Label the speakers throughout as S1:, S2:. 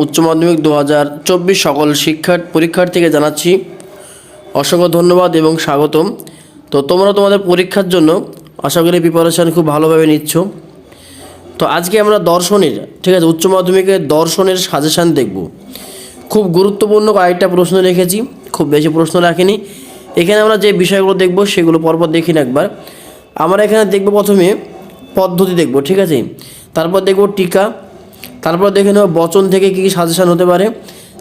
S1: উচ্চ মাধ্যমিক 2024 সকল পরীক্ষার্থীকে জানাচ্ছি অসংখ্য ধন্যবাদ এবং স্বাগতম। তো তোমরা তোমাদের পরীক্ষার জন্য আশা করি প্রিপারেশান খুব ভালোভাবে নিচ্ছ। তো আজকে আমরা দর্শনের, ঠিক আছে, উচ্চ মাধ্যমিকের দর্শনের সাজেশান দেখব। খুব গুরুত্বপূর্ণ কয়েকটা প্রশ্ন রেখেছি, খুব বেশি প্রশ্ন রাখিনি। এখানে আমরা যে বিষয়গুলো দেখব সেগুলো পরপর দেখি না একবার। আমরা এখানে দেখব প্রথমে পদ্ধতি দেখব, ঠিক আছে, তারপর দেখব টিকা, তারপর দেখে নেব বচন থেকে কী কী সাজেশান হতে পারে,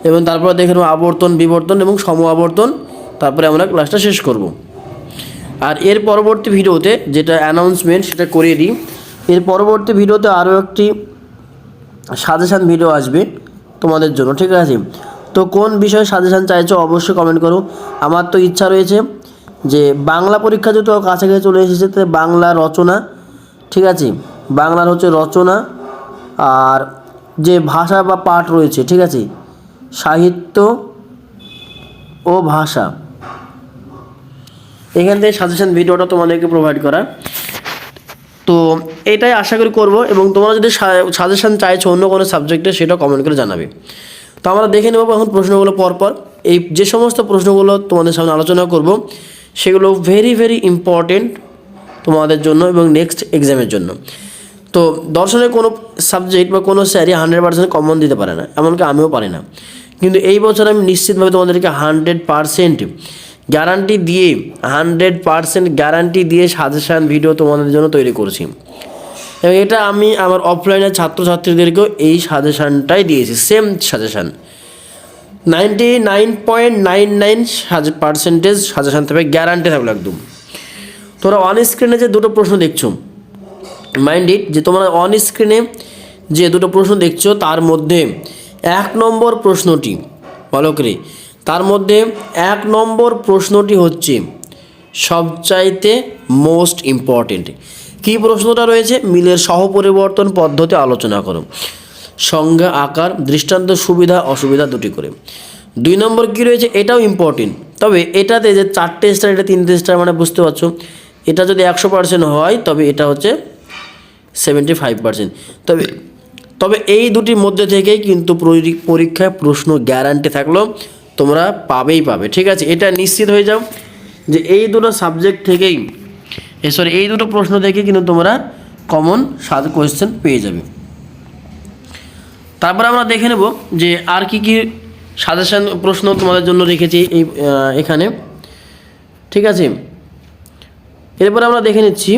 S1: এবং তারপর দেখে নেব আবর্তন, বিবর্তন এবং সম আবর্তন। তারপরে আমরা ক্লাসটা শেষ করব। আর এর পরবর্তী ভিডিওতে যেটা অ্যানাউন্সমেন্ট সেটা করিয়ে দিই। এর পরবর্তী ভিডিওতে আরও একটি সাজেশান ভিডিও আসবে তোমাদের জন্য, ঠিক আছে। তো কোন বিষয়ে সাজেশান চাইছো অবশ্যই কমেন্ট করো। আমার তো ইচ্ছা রয়েছে যে বাংলা পরীক্ষা যেহেতু কাছাকাছি চলে এসেছে, তো বাংলা রচনা, ঠিক আছে, বাংলার হচ্ছে রচনা, আর যে ভাষা বা পাঠ রয়েছে, ঠিক আছে, সাহিত্য ও ভাষা, এখান থেকে সাজেশান ভিডিওটা তোমাদেরকে প্রোভাইড করা। তো এটাই আশা করি করবো, এবং তোমরা যদি সাজেশান চাইছো অন্য কোনো সাবজেক্টে সেটাও কমেন্ট করে জানাবে। তো আমরা দেখে নেব এখন প্রশ্নগুলো পরপর। এই যে সমস্ত প্রশ্নগুলো তোমাদের সামনে আলোচনা করব সেগুলো ভেরি ভেরি ইম্পর্টেন্ট তোমাদের জন্য এবং নেক্সট এক্সামের জন্য। তো দর্শনের কোনো সাবজেক্ট বা কোনো স্যারই 100% কমন দিতে পারে না, এমনকি আমিও পারি না। কিন্তু এই বছর আমি নিশ্চিতভাবে তোমাদেরকে 100% গ্যারান্টি দিয়ে 100% গ্যারান্টি দিয়ে সাজেশান ভিডিও তোমাদের জন্য তৈরি করছি, এবং এটা আমি আমার অফলাইনের ছাত্রছাত্রীদেরকেও এই সাজেশানটাই দিয়েছি, সেম সাজেশান। 99.99% সাজেশান থাকবে, গ্যারান্টি থাকবে একদম। তোমরা অন স্ক্রিনে যে দুটো প্রশ্ন দেখছো, মাইন্ড ইট, যে তোমরা অন স্ক্রিনে যে দুটো প্রশ্ন দেখছো তার মধ্যে 1 নম্বর প্রশ্নটি, ভালো করে, তার মধ্যে 1 নম্বর প্রশ্নটি হচ্ছে সবচাইতে মোস্ট ইম্পর্টেন্ট। কী প্রশ্নটা রয়েছে? মিলের সহপরিবর্তন পদ্ধতি আলোচনা করো, সংজ্ঞা, আকার, দৃষ্টান্ত, সুবিধা অসুবিধা দুটি করে। 2 নম্বর কী রয়েছে? এটাও ইম্পর্টেন্ট, তবে এটাতে যে 4টে স্টার, এটা 3টে স্টার, মানে বুঝতে পারছো। এটা যদি 100% হয় তবে এটা হচ্ছে 75%। তবে এই দুটির মধ্যে থেকেই কিন্তু পরীক্ষায় প্রশ্ন গ্যারান্টি থাকলো তোমরা পাবে, ঠিক আছে। এটা নিশ্চিত হয়ে যাও যে এই দুটো সাবজেক্ট থেকেই, এই দুটো প্রশ্ন থেকে কিন্তু তোমরা কমন কোয়েশ্চেন পেয়ে যাবে। তারপর আমরা দেখে নেব যে আর কি কি সাজেশান প্রশ্ন তোমাদের জন্য রেখেছি এখানে, ঠিক আছে। এরপরে আমরা দেখে নিচ্ছি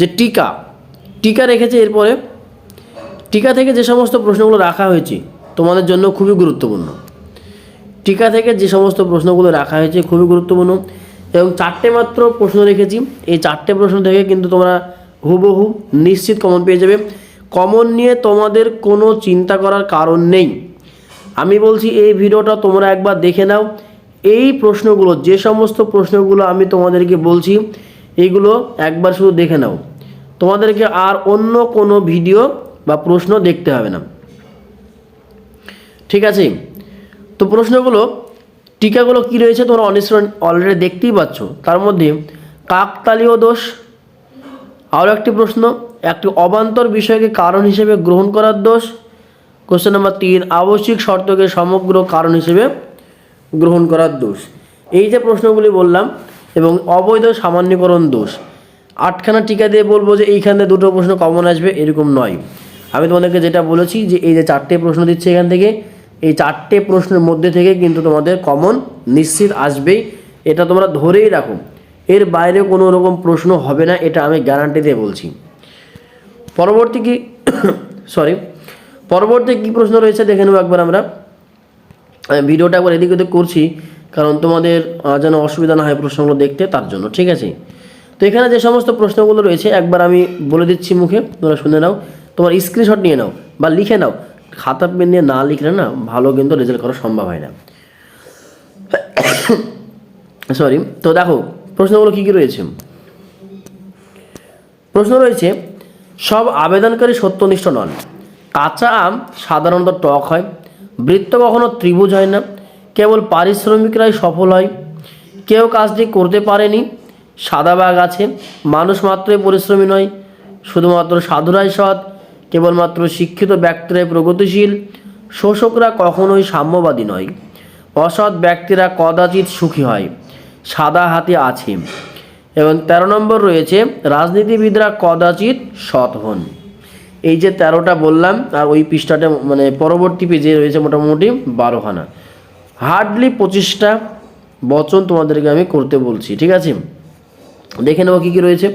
S1: যে টিকা রেখেছে। এরপরে টিকা থেকে যে সমস্ত প্রশ্নগুলো রাখা হয়েছে তোমাদের জন্য খুবই গুরুত্বপূর্ণ। টিকা থেকে যে সমস্ত প্রশ্নগুলো রাখা হয়েছে খুবই গুরুত্বপূর্ণ, এবং 4টে মাত্র প্রশ্ন রেখেছি। এই 4টে প্রশ্ন থেকে কিন্তু তোমরা হুবহু নিশ্চিত কমন পেয়ে যাবে। কমন নিয়ে তোমাদের কোনো চিন্তা করার কারণ নেই। আমি বলছি এই ভিডিওটা তোমরা একবার দেখে নাও। এই প্রশ্নগুলো, যে সমস্ত প্রশ্নগুলো আমি তোমাদেরকে বলছি, এইগুলো একবার শুধু দেখে নাও, তোমাদেরকে আর অন্য কোনো ভিডিও বা প্রশ্ন দেখতে হবে না, ঠিক আছে। তো প্রশ্নগুলো, টিকাগুলো কী রয়েছে তোমরা অলরেডি দেখতেই পাচ্ছ। তার মধ্যে কাকতালীয় দোষ, আরও একটি প্রশ্ন, একটি অবান্তর বিষয়কে কারণ হিসেবে গ্রহণ করার দোষ। কোশ্চেন নাম্বার 3, আবশ্যিক শর্তকে সমগ্র কারণ হিসেবে গ্রহণ করার দোষ। এই যে প্রশ্নগুলি বললাম, এবং অবৈধ সামান্যীকরণ দোষ। 8খানা টিকা দিয়ে বলবো যে এইখানে দুটো প্রশ্ন কমন আসবে, এরকম নয়। আমি তোমাদেরকে যেটা বলেছি যে এই যে 4টে প্রশ্ন দিচ্ছে এখান থেকে, এই 4টে প্রশ্নের মধ্যে থেকে কিন্তু তোমাদের কমন নিশ্চিত আসবেই, এটা তোমরা ধরেই রাখো। এর বাইরে কোনো রকম প্রশ্ন হবে না, এটা আমি গ্যারান্টি দিয়ে বলছি। পরবর্তী কী প্রশ্ন রয়েছে দেখে নেব একবার আমরা। ভিডিওটা একবার এদিক ওদিক করছি কারণ তোমাদের যেন অসুবিধা না হয় প্রশ্নগুলো দেখতে, তার জন্য, ঠিক আছে। তো এখানে যে সমস্ত প্রশ্নগুলো রয়েছে একবার আমি বলে দিচ্ছি মুখে, তোমরা শুনে নাও। তোমার স্ক্রিনশট নিয়ে নাও বা লিখে নাও। খাতা পেন নিয়ে না লিখলে না ভালো কিন্তু রেজাল্ট করা সম্ভব হয় না। তো দেখো প্রশ্নগুলো কী কী রয়েছে। প্রশ্ন রয়েছে, সব আবেদনকারী সত্যনিষ্ঠ নন। কাঁচা আম সাধারণত টক হয়। বৃত্ত কখনো ত্রিভুজ হয় না। কেবল পারিশ্রমিকরাই সফল হয়। কেউ কাজটি করতে পারেনি। সাদা বাঘ আছে। মানুষ মাত্রই পরিশ্রমী নয়, শুধুমাত্র সাধুরাই সৎ। কেবলমাত্র শিক্ষিত ব্যক্তিরাই প্রগতিশীল। শোষকরা কখনোই সাম্যবাদী নয়, অসৎ ব্যক্তিরা কদাচিৎ সুখী হয়, সাদা হাতি আছে। এবং 13 নম্বর রয়েছে রাজনীতিবিদরা কদাচিৎ সৎ হন। এই যে 13টা বললাম, আর ওই পৃষ্ঠাটা মানে পরবর্তী পেজে রয়েছে মোটামুটি 12খানা, হার্ডলি 25টা বচন তোমাদেরকে আমি করতে বলছি। ঠিক আছে, দেখে নেবো কী কী রয়েছে।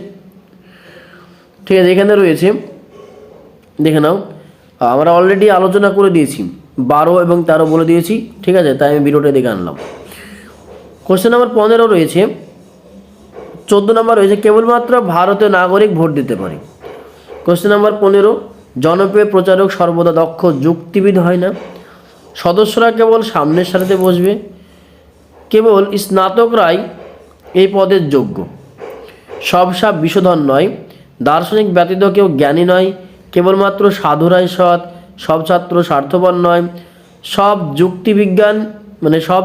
S1: ঠিক আছে, এখানে রয়েছে দেখে নাও। আমরা অলরেডি আলোচনা করে দিয়েছি, 12 এবং 13 বলে দিয়েছি। ঠিক আছে, তাই আমি ভিডিওটা দেখে আনলাম। কোশ্চেন নাম্বার 15 রয়েছে, 14 নম্বর রয়েছে কেবলমাত্র ভারতীয় নাগরিক ভোট দিতে পারে। কোশ্চেন নাম্বার 15, জনপ্রিয় প্রচারক সর্বদা দক্ষ যুক্তিবিদ হয় না, সদস্যরা কেবল সামনের সারিতে বসবে, কেবল স্নাতকরাই এই পদের যোগ্য, সব সাপ বিষধর নয়, দার্শনিক ব্যতীত কেউ জ্ঞানী নয়, কেবলমাত্র সাধুরাই সৎ, সব ছাত্র স্বার্থপর নয়, সব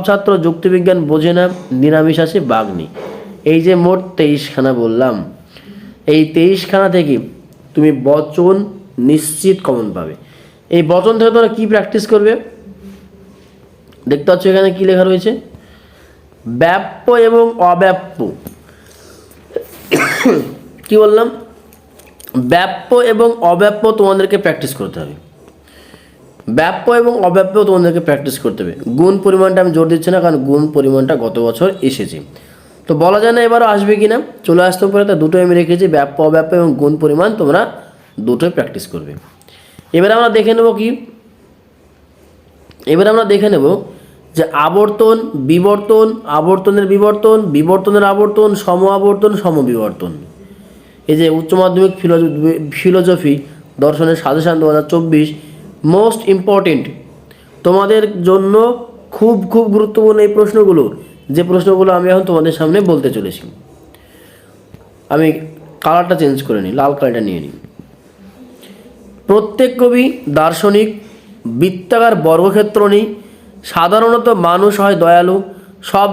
S1: ছাত্র যুক্তিবিজ্ঞান বোঝে না, নিরামিষ আছে বাঘ নেই। এই যে মোট 23খানা বললাম, এই 23খানা থেকে তুমি বচন নিশ্চিত কমন পাবে। এই বচন থেকে তোমরা কী প্র্যাকটিস করবে দেখতে পাচ্ছ, এখানে কী লেখা রয়েছে, ব্যাপ্য এবং অব্যাপ্য। কি বললাম, ব্যাপ্য এবং অব্যাপ্য তোমাদেরকে প্র্যাকটিস করতে হবে। ব্যাপ্য এবং অব্যাপ্য তোমাদেরকে প্র্যাকটিস করতে হবে। গুণ পরিমাণটা আমি জোর দিচ্ছি না, কারণ গুণ পরিমাণটা গত বছর এসেছে, তো বলা যায় না এবারও আসবে কি না, চলে আসতে পারে। তা দুটোই আমি রেখেছি, ব্যাপ্য অব্যাপ্য এবং গুণ পরিমাণ, তোমরা দুটোই প্র্যাকটিস করবে। এবারে আমরা দেখে নেব কি, এবারে আমরা দেখে নেব যে আবর্তন, বিবর্তন, আবর্তনের বিবর্তন, বিবর্তনের আবর্তন, সম আবর্তন, সমবিবর্তন। এই যে উচ্চ মাধ্যমিক ফিলোজফি দর্শনের সাজেশান 2024, মোস্ট ইম্পর্টেন্ট তোমাদের জন্য, খুব খুব গুরুত্বপূর্ণ এই প্রশ্নগুলো, যে প্রশ্নগুলো আমি এখন তোমাদের সামনে বলতে চলেছি। আমি কালারটা চেঞ্জ করে নিই, লাল কালারটা নিয়ে নিই। প্রত্যেক কবি দার্শনিক, বৃত্তাকার বর্গক্ষেত্র নেই, সাধারণত মানুষ হয় দয়ালু, সব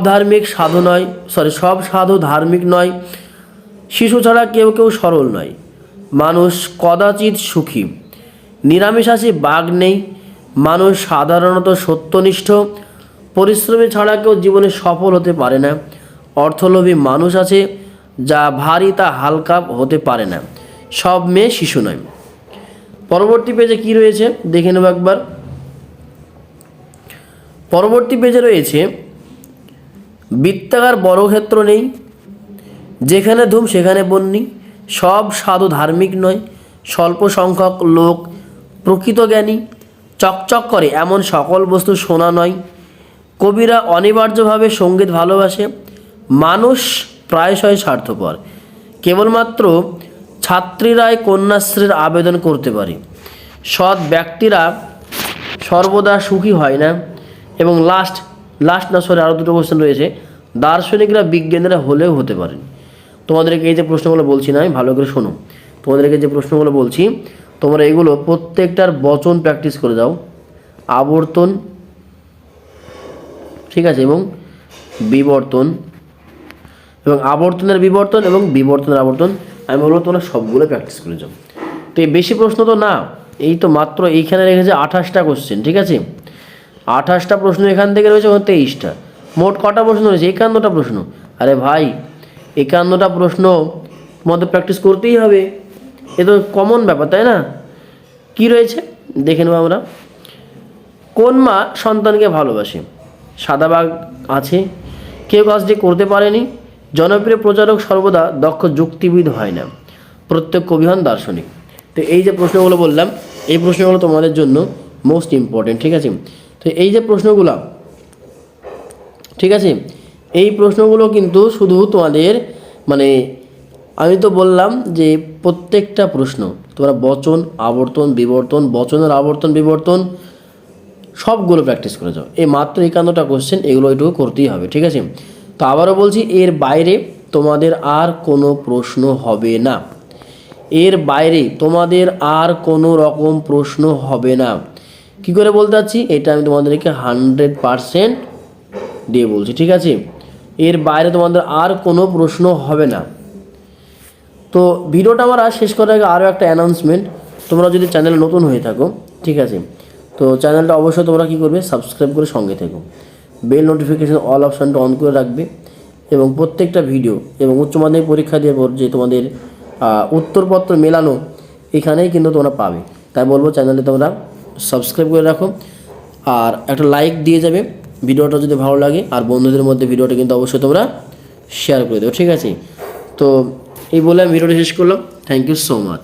S1: সাধু ধার্মিক নয়, শিশু ছাড়া কেউ কেউ সরল নয়, মানুষ কদাচিৎ সুখী, নিরামিষাশী বাঘ নেই, মানুষ সাধারণত সত্যনিষ্ঠ, পরিশ্রমী ছাড়া কেউ জীবনে সফল হতে পারে না, অর্থলোভী মানুষ আছে, যা ভারী তা হালকা হতে পারে না, সব মেয়ে শিশু নয়। পরবর্তী পেজে কি রয়েছে দেখে নেব একবার। পরবর্তী পেজে রয়েছে বৃত্তাকার বর্গক্ষেত্র নেই, যেখানে ধূম সেখানে বন্যি, সব সাধু ধার্মিক নয়, স্বল্প সংখ্যক লোক প্রকৃত জ্ঞানী, চকচক করে এমন সকল বস্তু সোনা নয়, কবিরা অনিবার্যভাবে সঙ্গীত ভালোবাসে, মানুষ প্রায়শই স্বার্থপর, কেবলমাত্র ছাত্রীরাই কন্যাশ্রীর আবেদন করতে পারে, সৎ ব্যক্তিরা সর্বদা সুখী হয় না, এবং আরও দুটো কোশ্চেন রয়েছে, দার্শনিকরা বিজ্ঞানীরা হলেও হতে পারেন। তোমাদেরকে এই যে প্রশ্নগুলো বলছি না, আমি ভালো করে শোনো, তোমাদেরকে যে প্রশ্নগুলো বলছি তোমরা এগুলো প্রত্যেকটার বচন প্র্যাকটিস করে দাও। আবর্তন, ঠিক আছে, এবং বিবর্তন, এবং আবর্তনের বিবর্তন এবং বিবর্তনের আবর্তন, আমি বলবো তোমরা সবগুলো প্র্যাকটিস করে যাও। তো এই বেশি প্রশ্ন তো না, এই তো মাত্র এইখানে রেখেছে 28টা কোশ্চেন। ঠিক আছে, 28টা প্রশ্ন এখান থেকে রয়েছে, 23টা, মোট কটা প্রশ্ন রয়েছে? 51টা প্রশ্ন। আরে ভাই, 51টা প্রশ্ন তোমাদের প্র্যাকটিস করতেই হবে, এ তো কমন ব্যাপার, তাই না? কি রয়েছে দেখে নেব আমরা। কোন মা সন্তানকে ভালোবাসে? সাদা বাঘ আছে, কেউ কাজটি করতে পারেনি, জনপ্রিয় প্রচারক সর্বদা দক্ষ যুক্তিবিদ হয় না, প্রত্যেক কবি হন দার্শনিক। তো এই যে প্রশ্নগুলো বললাম, এই প্রশ্নগুলো তোমাদের জন্য মোস্ট ইম্পর্টেন্ট। ঠিক আছে, তো এই যে প্রশ্নগুলো, ঠিক আছে, এই প্রশ্নগুলো কিন্তু শুধু তোমাদের মানে আমি তো বললাম যে প্রত্যেকটা প্রশ্ন তোমরা বচন, আবর্তন, বিবর্তন, বচনের আবর্তন, বিবর্তন সবগুলো প্র্যাকটিস করে যাও। এই মাত্র 51টা কোশ্চেন, এগুলো একটু করতেই হবে। ঠিক আছে, তো আবারও বলছি, এর বাইরে তোমাদের আর কোনো প্রশ্ন হবে না, এর বাইরে তোমাদের আর কোনো রকম প্রশ্ন হবে না। কি করে বলতে চাচ্ছি এটা আমি তোমাদেরকে 100% দিয়ে বলছি। ঠিক আছে, এর বাইরে তোমাদের আর কোনো প্রশ্ন হবে না। তো ভিডিওটা আমার শেষ করার আগে আরও একটা অ্যানাউন্সমেন্ট, তোমরা যদি চ্যানেলে নতুন হয়ে থাকো, ঠিক আছে, তো চ্যানেলটা অবশ্যই তোমরা কী করবে, সাবস্ক্রাইব করে সঙ্গে থেকো, বেল নোটিফিকেশান অল অপশানটা অন করে রাখবে এবং প্রত্যেকটা ভিডিও এবং উচ্চ মাধ্যমিক পরীক্ষা দেওয়ার পর যে তোমাদের উত্তরপত্র মেলানো এখানেই কিন্তু তোমরা পাবে। তাই বলবো চ্যানেলে তোমরা সাবস্ক্রাইব করে রাখো আর একটা লাইক দিয়ে যাবে ভিডিওটা যদি ভালো লাগে, আর বন্ধুদের মধ্যে ভিডিওটা কিন্তু অবশ্যই তোমরা শেয়ার করে দেবো, ঠিক আছে? তো এই বলে আমি ভিডিওটা শেষ করলাম। Thank you so much.